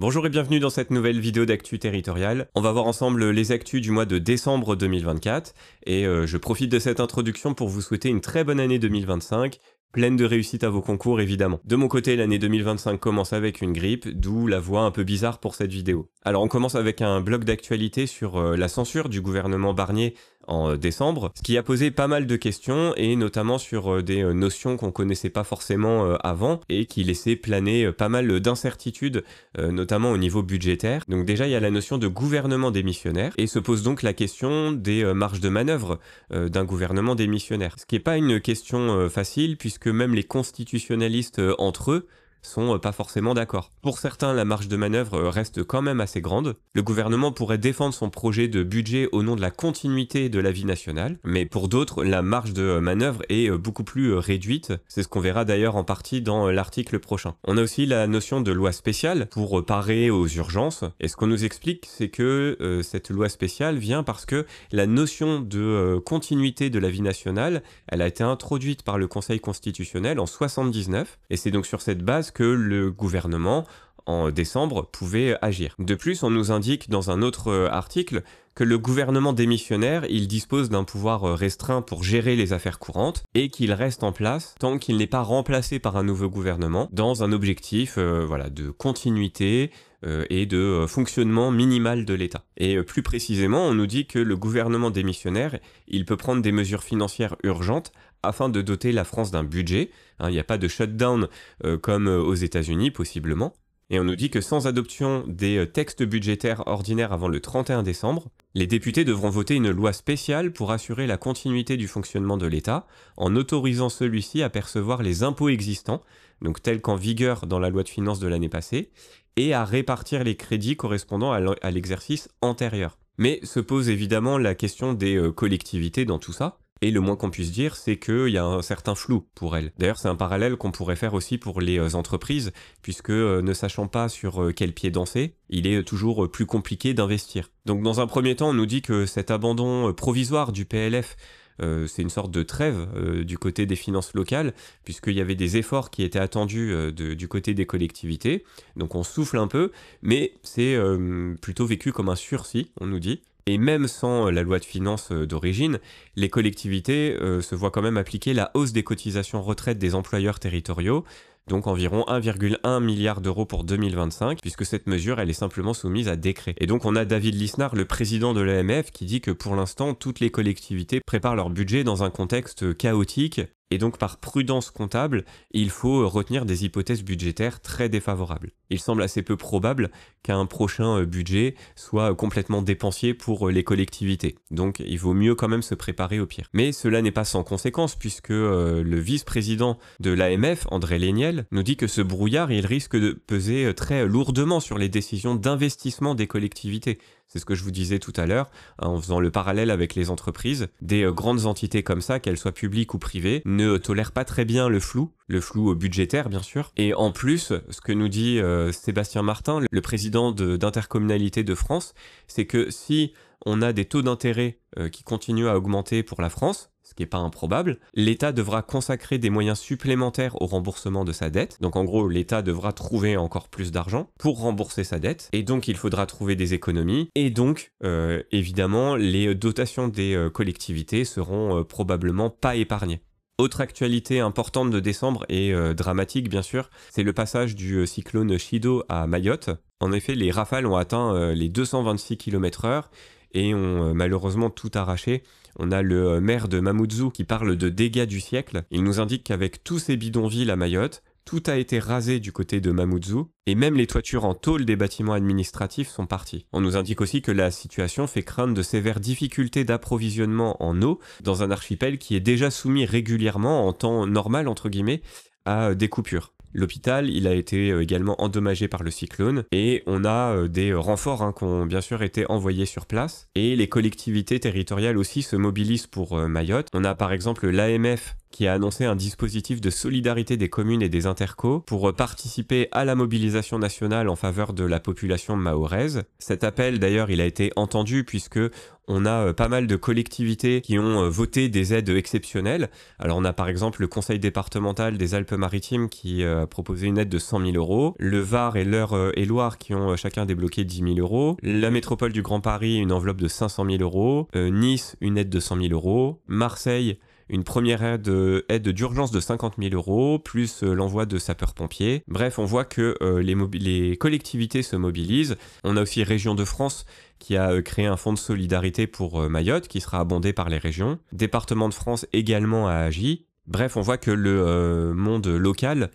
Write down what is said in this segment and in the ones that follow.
Bonjour et bienvenue dans cette nouvelle vidéo d'actu territoriale. On va voir ensemble les actus du mois de décembre 2024 et je profite de cette introduction pour vous souhaiter une très bonne année 2025, pleine de réussite à vos concours évidemment. De mon côté, l'année 2025 commence avec une grippe, d'où la voix un peu bizarre pour cette vidéo. Alors on commence avec un bloc d'actualité sur la censure du gouvernement Barnier en décembre, ce qui a posé pas mal de questions et notamment sur des notions qu'on connaissait pas forcément avant et qui laissaient planer pas mal d'incertitudes, notamment au niveau budgétaire. Donc déjà il y a la notion de gouvernement démissionnaire et se pose donc la question des marges de manœuvre d'un gouvernement démissionnaire. Ce qui n'est pas une question facile puisque même les constitutionnalistes entre eux sont pas forcément d'accord. Pour certains, la marge de manœuvre reste quand même assez grande. Le gouvernement pourrait défendre son projet de budget au nom de la continuité de la vie nationale, mais pour d'autres, la marge de manœuvre est beaucoup plus réduite. C'est ce qu'on verra d'ailleurs en partie dans l'article prochain. On a aussi la notion de loi spéciale pour parer aux urgences, et ce qu'on nous explique, c'est que cette loi spéciale vient parce que la notion de continuité de la vie nationale, elle a été introduite par le Conseil constitutionnel en 79, et c'est donc sur cette base que le gouvernement, en décembre, pouvait agir. De plus, on nous indique dans un autre article que le gouvernement démissionnaire, il dispose d'un pouvoir restreint pour gérer les affaires courantes et qu'il reste en place tant qu'il n'est pas remplacé par un nouveau gouvernement dans un objectif de continuité et de fonctionnement minimal de l'État. Et plus précisément, on nous dit que le gouvernement démissionnaire, il peut prendre des mesures financières urgentes afin de doter la France d'un budget. Il n'y a pas de shutdown comme aux États-Unis, possiblement. Et on nous dit que sans adoption des textes budgétaires ordinaires avant le 31 décembre, les députés devront voter une loi spéciale pour assurer la continuité du fonctionnement de l'État, en autorisant celui-ci à percevoir les impôts existants, donc tels qu'en vigueur dans la loi de finances de l'année passée, et à répartir les crédits correspondant à l'exercice antérieur. Mais se pose évidemment la question des collectivités dans tout ça. Et le moins qu'on puisse dire, c'est qu'il y a un certain flou pour elles. D'ailleurs, c'est un parallèle qu'on pourrait faire aussi pour les entreprises, puisque ne sachant pas sur quel pied danser, il est toujours plus compliqué d'investir. Donc dans un premier temps, on nous dit que cet abandon provisoire du PLF, c'est une sorte de trêve du côté des finances locales, puisqu'il y avait des efforts qui étaient attendus du côté des collectivités. Donc on souffle un peu, mais c'est plutôt vécu comme un sursis, on nous dit. Et même sans la loi de finances d'origine, les collectivités se voient quand même appliquer la hausse des cotisations retraite des employeurs territoriaux, donc environ 1,1 milliard d'euros pour 2025, puisque cette mesure, elle est simplement soumise à décret. Et donc on a David Lisnard, le président de l'AMF, qui dit que pour l'instant, toutes les collectivités préparent leur budget dans un contexte chaotique, et donc par prudence comptable, il faut retenir des hypothèses budgétaires très défavorables. Il semble assez peu probable qu'un prochain budget soit complètement dépensier pour les collectivités. Donc il vaut mieux quand même se préparer au pire. Mais cela n'est pas sans conséquence, puisque le vice-président de l'AMF, André Léniel, nous dit que ce brouillard, il risque de peser très lourdement sur les décisions d'investissement des collectivités. C'est ce que je vous disais tout à l'heure, en faisant le parallèle avec les entreprises. Des grandes entités comme ça, qu'elles soient publiques ou privées, ne tolèrent pas très bien le flou budgétaire bien sûr. Et en plus, ce que nous dit Sébastien Martin, le président d'Intercommunalité de France, c'est que si on a des taux d'intérêt qui continuent à augmenter pour la France, ce qui n'est pas improbable, l'État devra consacrer des moyens supplémentaires au remboursement de sa dette. Donc en gros, l'État devra trouver encore plus d'argent pour rembourser sa dette. Et donc il faudra trouver des économies. Et donc, évidemment, les dotations des collectivités seront probablement pas épargnées. Autre actualité importante de décembre et dramatique bien sûr, c'est le passage du cyclone Chido à Mayotte. En effet, les rafales ont atteint les 226 km/h et ont malheureusement tout arraché. On a le maire de Mamoudzou qui parle de dégâts du siècle. Il nous indique qu'avec tous ces bidonvilles à Mayotte, tout a été rasé du côté de Mamoudzou, et même les toitures en tôle des bâtiments administratifs sont parties. On nous indique aussi que la situation fait craindre de sévères difficultés d'approvisionnement en eau dans un archipel qui est déjà soumis régulièrement, en temps normal entre guillemets, à des coupures. L'hôpital, il a été également endommagé par le cyclone et on a des renforts qui ont bien sûr été envoyés sur place et les collectivités territoriales aussi se mobilisent pour Mayotte. On a par exemple l'AMF qui a annoncé un dispositif de solidarité des communes et des intercos pour participer à la mobilisation nationale en faveur de la population mahoraise. Cet appel, d'ailleurs, il a été entendu puisque on a pas mal de collectivités qui ont voté des aides exceptionnelles. Alors on a par exemple le conseil départemental des Alpes-Maritimes qui a proposé une aide de 100 000 euros, le Var et l'Eure-et-Loire qui ont chacun débloqué 10 000 euros, la métropole du Grand Paris une enveloppe de 500 000 euros, Nice une aide de 100 000 euros, Marseille une première aide d'urgence de 50 000 euros, plus l'envoi de sapeurs-pompiers. Bref, on voit que les collectivités se mobilisent. On a aussi Région de France qui a créé un fonds de solidarité pour Mayotte, qui sera abondé par les régions. Département de France également a agi. Bref, on voit que le monde local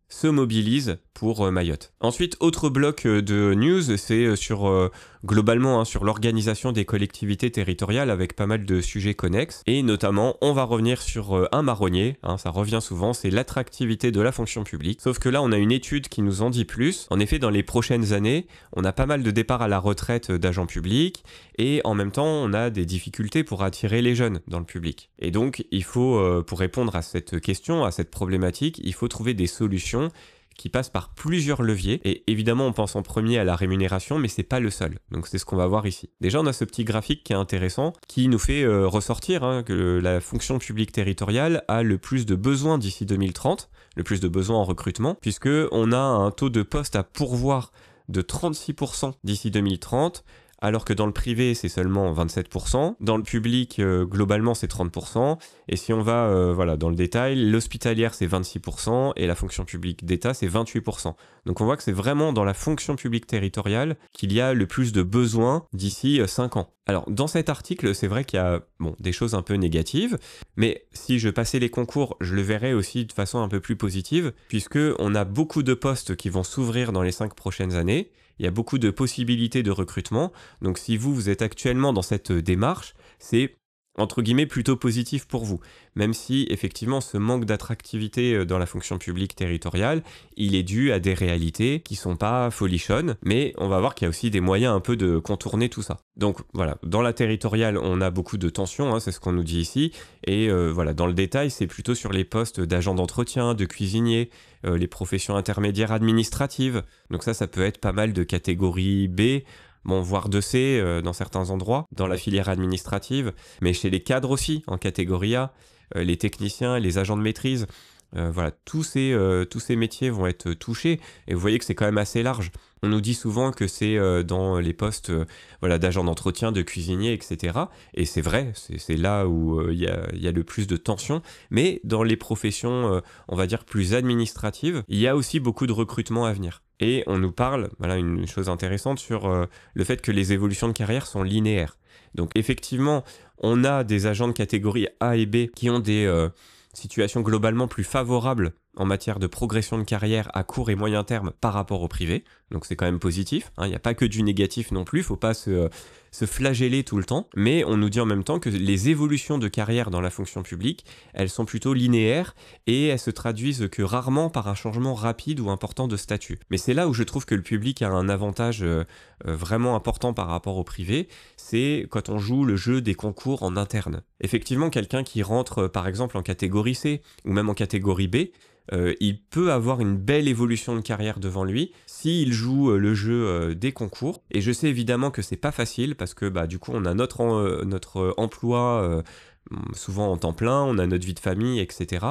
se mobilise pour Mayotte. Ensuite, autre bloc de news, c'est sur globalement sur l'organisation des collectivités territoriales avec pas mal de sujets connexes. Et notamment, on va revenir sur un marronnier, ça revient souvent, c'est l'attractivité de la fonction publique. Sauf que là, on a une étude qui nous en dit plus. En effet, dans les prochaines années, on a pas mal de départs à la retraite d'agents publics et en même temps, on a des difficultés pour attirer les jeunes dans le public. Et donc, il faut, pour répondre à cette question, à cette problématique, il faut trouver des solutions qui passe par plusieurs leviers. Et évidemment, on pense en premier à la rémunération, mais c'est pas le seul. Donc c'est ce qu'on va voir ici. Déjà, on a ce petit graphique qui est intéressant, qui nous fait ressortir que la fonction publique territoriale a le plus de besoins d'ici 2030, le plus de besoins en recrutement, puisque on a un taux de poste à pourvoir de 36% d'ici 2030, alors que dans le privé, c'est seulement 27%. Dans le public, globalement, c'est 30%. Et si on va dans le détail, l'hospitalière, c'est 26%, et la fonction publique d'État, c'est 28%. Donc on voit que c'est vraiment dans la fonction publique territoriale qu'il y a le plus de besoins d'ici 5 ans. Alors, dans cet article, c'est vrai qu'il y a des choses un peu négatives, mais si je passais les concours, je le verrais aussi de façon un peu plus positive, puisqu'on a beaucoup de postes qui vont s'ouvrir dans les 5 prochaines années. Il y a beaucoup de possibilités de recrutement. Donc si vous êtes actuellement dans cette démarche, c'est entre guillemets plutôt positif pour vous. Même si effectivement ce manque d'attractivité dans la fonction publique territoriale, il est dû à des réalités qui sont pas folichonnes, mais on va voir qu'il y a aussi des moyens un peu de contourner tout ça. Donc voilà, dans la territoriale, on a beaucoup de tensions, c'est ce qu'on nous dit ici, et dans le détail, c'est plutôt sur les postes d'agents d'entretien, de cuisiniers, les professions intermédiaires administratives. Donc ça peut être pas mal de catégorie B, voire de C dans certains endroits, dans la filière administrative, mais chez les cadres aussi, en catégorie A, les techniciens, les agents de maîtrise, tous ces métiers vont être touchés, et vous voyez que c'est quand même assez large. On nous dit souvent que c'est dans les postes d'agents d'entretien, de cuisiniers, etc. Et c'est vrai, c'est là où il y a le plus de tension. Mais dans les professions, on va dire, plus administratives, il y a aussi beaucoup de recrutement à venir. Et on nous parle, une chose intéressante, sur le fait que les évolutions de carrière sont linéaires. Donc effectivement, on a des agents de catégorie A et B qui ont des situation globalement plus favorable en matière de progression de carrière à court et moyen terme par rapport au privé. Donc c'est quand même positif, il n'y a pas que du négatif non plus, il ne faut pas se flageller tout le temps, mais on nous dit en même temps que les évolutions de carrière dans la fonction publique, elles sont plutôt linéaires et elles se traduisent que rarement par un changement rapide ou important de statut. Mais c'est là où je trouve que le public a un avantage vraiment important par rapport au privé, c'est quand on joue le jeu des concours en interne. Effectivement, quelqu'un qui rentre par exemple en catégorie C ou même en catégorie B, il peut avoir une belle évolution de carrière devant lui s'il joue le jeu des concours. Et je sais évidemment que c'est pas facile parce que du coup on a notre emploi souvent en temps plein, on a notre vie de famille, etc.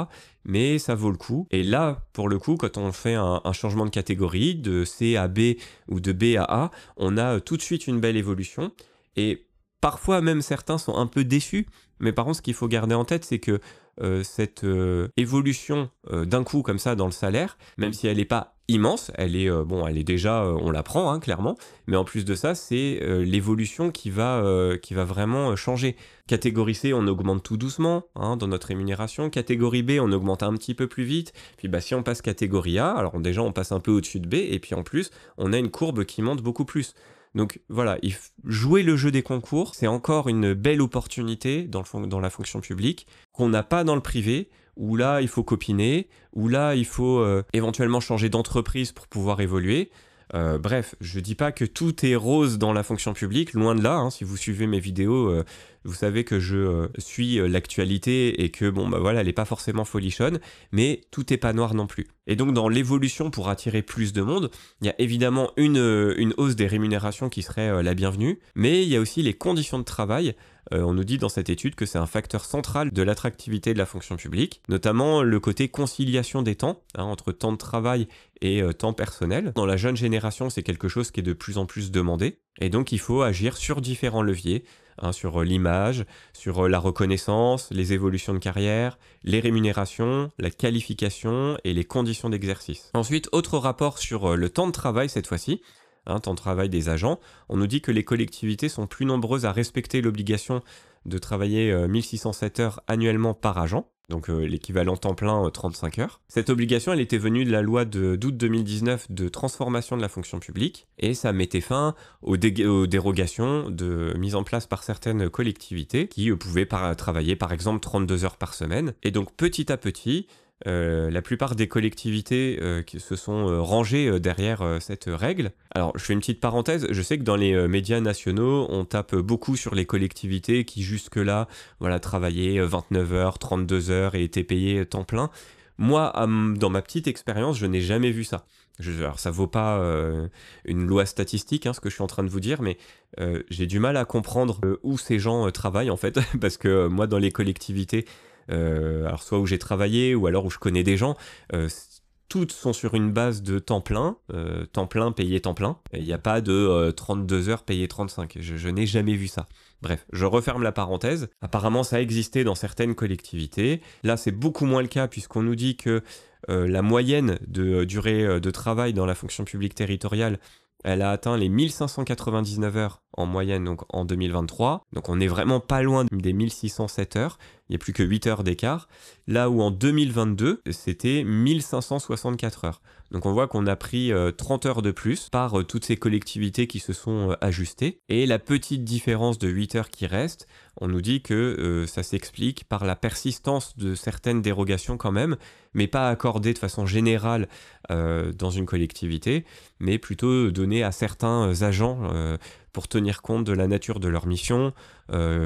Mais ça vaut le coup. Et là, pour le coup, quand on fait un changement de catégorie, de C à B ou de B à A, on a tout de suite une belle évolution. Et parfois même certains sont un peu déçus. Mais par contre, ce qu'il faut garder en tête, c'est que cette évolution d'un coup comme ça dans le salaire, même si elle n'est pas immense, elle est déjà, on la prend clairement, mais en plus de ça, c'est l'évolution qui va vraiment changer. Catégorie C, on augmente tout doucement dans notre rémunération. Catégorie B, on augmente un petit peu plus vite. Puis si on passe catégorie A, alors déjà on passe un peu au-dessus de B, et puis en plus, on a une courbe qui monte beaucoup plus. Donc voilà, jouer le jeu des concours, c'est encore une belle opportunité dans la fonction publique qu'on n'a pas dans le privé, où là il faut copiner, où là il faut éventuellement changer d'entreprise pour pouvoir évoluer. Bref, je dis pas que tout est rose dans la fonction publique, loin de là, si vous suivez mes vidéos, Vous savez que je suis l'actualité et que bon bah voilà, elle n'est pas forcément folichonne, mais tout n'est pas noir non plus. Et donc dans l'évolution pour attirer plus de monde, il y a évidemment une hausse des rémunérations qui serait la bienvenue, mais il y a aussi les conditions de travail. On nous dit dans cette étude que c'est un facteur central de l'attractivité de la fonction publique, notamment le côté conciliation des temps, entre temps de travail et temps personnel. Dans la jeune génération, c'est quelque chose qui est de plus en plus demandé, et donc il faut agir sur différents leviers, sur l'image, sur la reconnaissance, les évolutions de carrière, les rémunérations, la qualification et les conditions d'exercice. Ensuite, autre rapport sur le temps de travail cette fois-ci, temps de travail des agents. On nous dit que les collectivités sont plus nombreuses à respecter l'obligation de travailler 1607 heures annuellement par agent, donc l'équivalent temps plein 35 heures. Cette obligation, elle était venue de la loi d'août 2019 de transformation de la fonction publique, et ça mettait fin aux dérogations mises en place par certaines collectivités qui pouvaient travailler par exemple 32 heures par semaine. Et donc petit à petit, la plupart des collectivités qui se sont rangées derrière cette règle. Alors, je fais une petite parenthèse, je sais que dans les médias nationaux, on tape beaucoup sur les collectivités qui jusque-là travaillaient 29 heures, 32 heures et étaient payées temps plein. Moi, dans ma petite expérience, je n'ai jamais vu ça. Alors, ça vaut pas une loi statistique, ce que je suis en train de vous dire, mais j'ai du mal à comprendre où ces gens travaillent, en fait, parce que moi, dans les collectivités, alors soit où j'ai travaillé ou alors où je connais des gens, toutes sont sur une base de temps plein payé temps plein. Il n'y a pas de 32 heures payé 35. Je n'ai jamais vu ça. Bref, je referme la parenthèse. Apparemment, ça existait dans certaines collectivités. Là, c'est beaucoup moins le cas puisqu'on nous dit que la moyenne de durée de travail dans la fonction publique territoriale, elle a atteint les 1599 heures en moyenne donc en 2023. Donc on n'est vraiment pas loin des 1607 heures. Il n'y a plus que 8 heures d'écart. Là où en 2022, c'était 1564 heures. Donc on voit qu'on a pris 30 heures de plus par toutes ces collectivités qui se sont ajustées. Et la petite différence de 8 heures qui reste, on nous dit que ça s'explique par la persistance de certaines dérogations quand même, mais pas accordées de façon générale dans une collectivité, mais plutôt données à certains agents pour tenir compte de la nature de leur mission,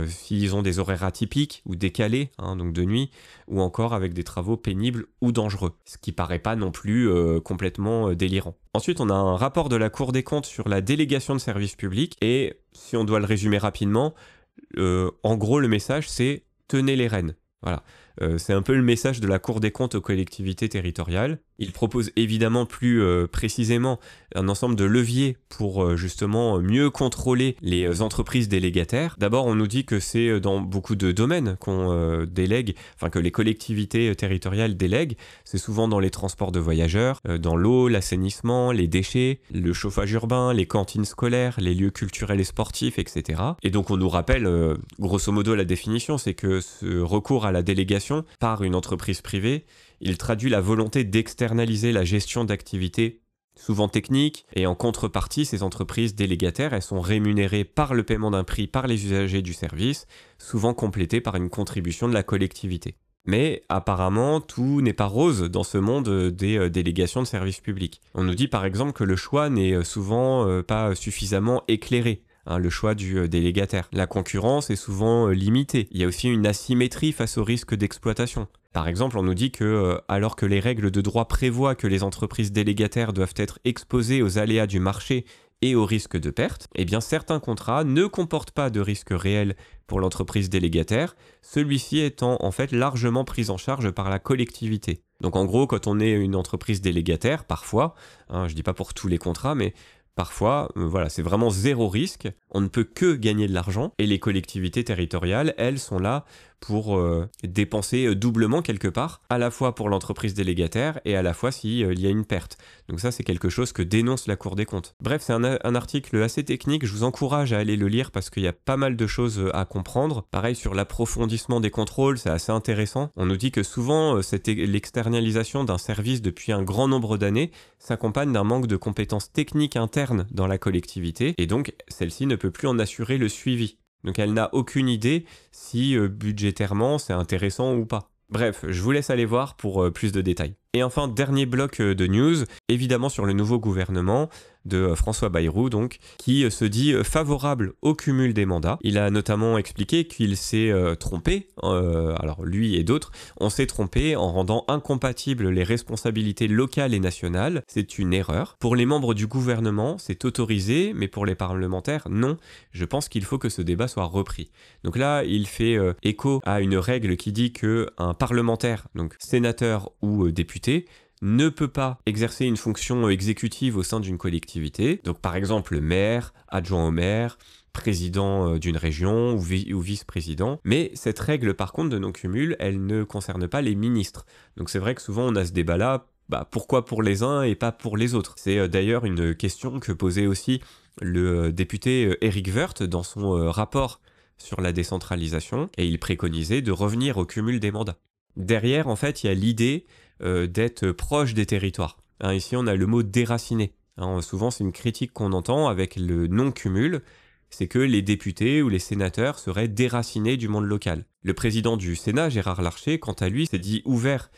s'ils ont des horaires atypiques ou décalés, donc de nuit, ou encore avec des travaux pénibles ou dangereux, ce qui paraît pas non plus complètement délirant. Ensuite, on a un rapport de la Cour des comptes sur la délégation de services publics, et si on doit le résumer rapidement, en gros le message c'est « tenez les rênes ». Voilà. C'est un peu le message de la Cour des comptes aux collectivités territoriales. Il propose évidemment plus précisément un ensemble de leviers pour justement mieux contrôler les entreprises délégataires. D'abord, on nous dit que c'est dans beaucoup de domaines qu'on délègue, enfin que les collectivités territoriales délèguent. C'est souvent dans les transports de voyageurs, dans l'eau, l'assainissement, les déchets, le chauffage urbain, les cantines scolaires, les lieux culturels et sportifs, etc. Et donc on nous rappelle, grosso modo, la définition, c'est que ce recours à la délégation par une entreprise privée, il traduit la volonté d'externaliser la gestion d'activités souvent techniques, et en contrepartie, ces entreprises délégataires, elles sont rémunérées par le paiement d'un prix par les usagers du service, souvent complété par une contribution de la collectivité. Mais apparemment, tout n'est pas rose dans ce monde des délégations de services publics. On nous dit par exemple que le choix n'est souvent pas suffisamment éclairé. Le choix du délégataire. La concurrence est souvent limitée. Il y a aussi une asymétrie face au risque d'exploitation. Par exemple, on nous dit que, alors que les règles de droit prévoient que les entreprises délégataires doivent être exposées aux aléas du marché et aux risques de perte, eh bien certains contrats ne comportent pas de risque réel pour l'entreprise délégataire, celui-ci étant en fait largement pris en charge par la collectivité. Donc en gros, quand on est une entreprise délégataire, parfois, je dis pas pour tous les contrats, mais parfois, c'est vraiment zéro risque, on ne peut que gagner de l'argent, et les collectivités territoriales, elles, sont là pour dépenser doublement quelque part, à la fois pour l'entreprise délégataire et à la fois s'il y a une perte. Donc ça, c'est quelque chose que dénonce la Cour des comptes. Bref, c'est un article assez technique, je vous encourage à aller le lire parce qu'il y a pas mal de choses à comprendre. Pareil, sur l'approfondissement des contrôles, c'est assez intéressant. On nous dit que souvent, l'externalisation d'un service depuis un grand nombre d'années s'accompagne d'un manque de compétences techniques internes dans la collectivité, et donc celle-ci ne peut plus en assurer le suivi. Donc elle n'a aucune idée si budgétairement c'est intéressant ou pas. Bref, je vous laisse aller voir pour plus de détails. Et enfin, dernier bloc de news, évidemment sur le nouveau gouvernement. de François Bayrou, donc, qui se dit favorable au cumul des mandats. Il a notamment expliqué qu'il s'est trompé, alors lui et d'autres, on s'est trompé en rendant incompatibles les responsabilités locales et nationales. C'est une erreur. Pour les membres du gouvernement, c'est autorisé, mais pour les parlementaires, non. Je pense qu'il faut que ce débat soit repris. Donc là, il fait écho à une règle qui dit qu'un parlementaire, donc sénateur ou député, ne peut pas exercer une fonction exécutive au sein d'une collectivité. Donc par exemple, maire, adjoint au maire, président d'une région ou vice-président. Mais cette règle par contre de non-cumul, elle ne concerne pas les ministres. Donc c'est vrai que souvent on a ce débat-là, pourquoi pour les uns et pas pour les autres? C'est d'ailleurs une question que posait aussi le député Éric Woerth dans son rapport sur la décentralisation, et il préconisait de revenir au cumul des mandats. Derrière, en fait, il y a l'idée d'être proche des territoires. Ici, on a le mot déraciner. Souvent, c'est une critique qu'on entend avec le non-cumul, c'est que les députés ou les sénateurs seraient déracinés du monde local. Le président du Sénat, Gérard Larcher, quant à lui, s'est dit ouvert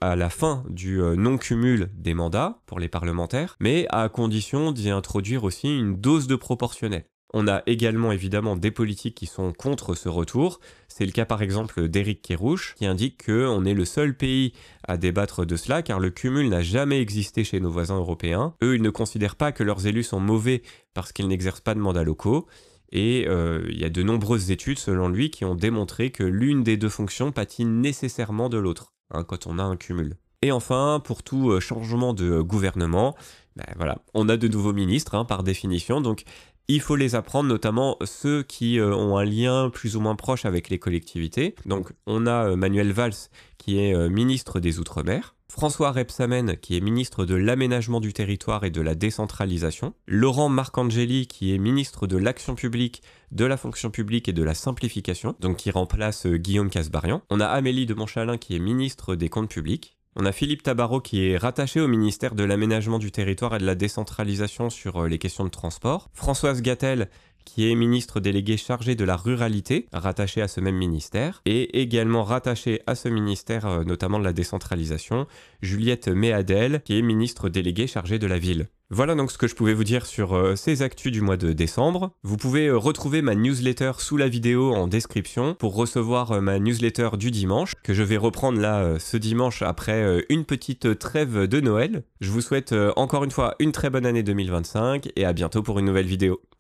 à la fin du non-cumul des mandats pour les parlementaires, mais à condition d'y introduire aussi une dose de proportionnel. On a également évidemment des politiques qui sont contre ce retour. C'est le cas par exemple d'Éric Kerrouche qui indique qu'on est le seul pays à débattre de cela car le cumul n'a jamais existé chez nos voisins européens. Eux, ils ne considèrent pas que leurs élus sont mauvais parce qu'ils n'exercent pas de mandats locaux. Et il y a de nombreuses études selon lui qui ont démontré que l'une des deux fonctions pâtit nécessairement de l'autre quand on a un cumul. Et enfin, pour tout changement de gouvernement, voilà, on a de nouveaux ministres par définition, donc il faut les apprendre, notamment ceux qui ont un lien plus ou moins proche avec les collectivités. Donc on a Manuel Valls qui est ministre des Outre-mer, François Rebsamen qui est ministre de l'Aménagement du Territoire et de la Décentralisation, Laurent Marcangeli qui est ministre de l'Action publique, de la Fonction publique et de la Simplification, donc qui remplace Guillaume Kasbarian. On a Amélie de Montchalin qui est ministre des Comptes publics. On a Philippe Tabarot qui est rattaché au ministère de l'Aménagement du Territoire et de la Décentralisation sur les questions de transport. Françoise Gatel qui est ministre déléguée chargée de la ruralité, rattachée à ce même ministère, et également rattachée à ce ministère, notamment de la décentralisation, Juliette Méadel, qui est ministre déléguée chargée de la ville. Voilà donc ce que je pouvais vous dire sur ces actus du mois de décembre. Vous pouvez retrouver ma newsletter sous la vidéo en description pour recevoir ma newsletter du dimanche, que je vais reprendre là ce dimanche après une petite trêve de Noël. Je vous souhaite encore une fois une très bonne année 2025 et à bientôt pour une nouvelle vidéo.